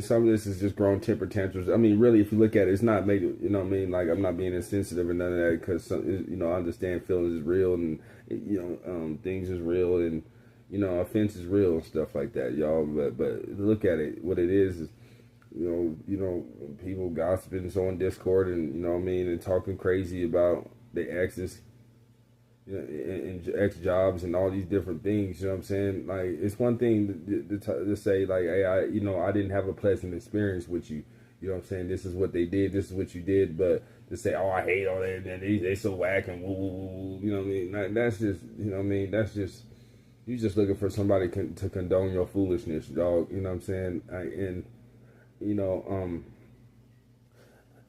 some of this is just grown temper tantrums. I mean, really, if you look at it, it's not made. You know what I mean? Like, I'm not being insensitive or none of that, because I understand feelings is real, and things is real, and offense is real and stuff like that, y'all. But look at it. What it is people gossiping, sowing discord, and what I mean, and talking crazy about their exes, and ex jobs and all these different things. You know what I'm saying? Like, it's one thing to say, like, hey, I didn't have a pleasant experience with you. You know what I'm saying? This is what they did. This is what you did. But to say, oh, I hate all that, and they so whack and woo woo woo. You know what I mean? That's just, that's just, you just looking for somebody to condone your foolishness, dog. You know what I'm saying? You know,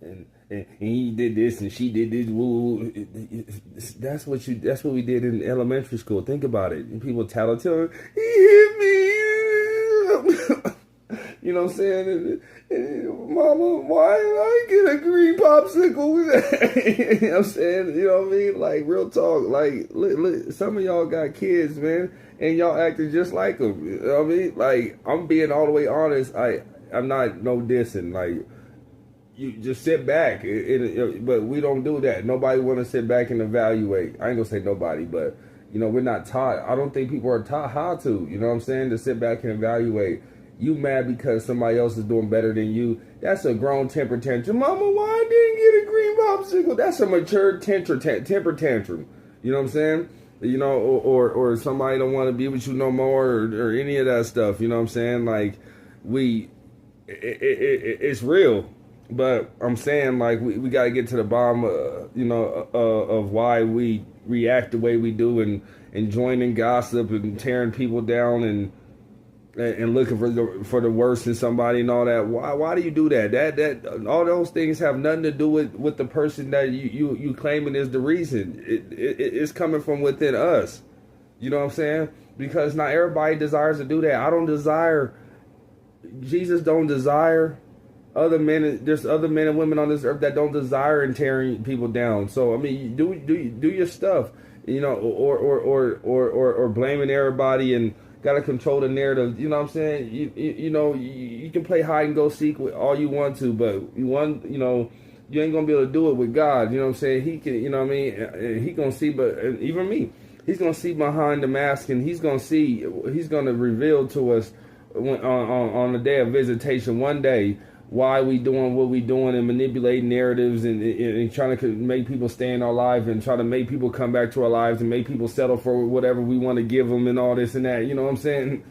and he did this and she did this. Woo. That's what we did in elementary school. Think about it. And people tell him, he hit me. You know what I'm saying? And, Mama, why did I get a green popsicle? You know what I'm saying? You know what I mean? Like, real talk. Like, look, some of y'all got kids, man, and y'all acting just like them. You know what I mean? Like, I'm being all the way honest. I'm not no dissing. Like, you just sit back. But we don't do that. Nobody want to sit back and evaluate. I ain't gonna say nobody, but we're not taught. I don't think people are taught how to. You know what I'm saying? To sit back and evaluate. You mad because somebody else is doing better than you? That's a grown temper tantrum. Mama, why I didn't get a green popsicle? That's a mature temper tantrum. You know what I'm saying? Or somebody don't want to be with you no more, or any of that stuff. You know what I'm saying? Like, it's real. But I'm saying, like, we got to get to the bottom, of why we react the way we do, and joining gossip and tearing people down, and looking for the worst in somebody and all that. Why do you do that? That all those things have nothing to do with the person that you claiming is the reason. It's coming from within us. You know what I'm saying? Because not everybody desires to do that. I don't desire. Jesus don't desire. There's other men and women on this earth that don't desire and tearing people down. So I mean, do your stuff, or blaming everybody and gotta control the narrative. You know what I'm saying? You can play hide and go seek with all you want to, but you ain't gonna be able to do it with God. You know what I'm saying? He can, you know what I mean? He gonna see, but even me, he's gonna see behind the mask, and he's gonna reveal to us on the day of visitation one day. Why we doing what we doing, and manipulating narratives, and trying to make people stay in our lives, and try to make people come back to our lives, and make people settle for whatever we want to give them, and all this and that. You know what I'm saying?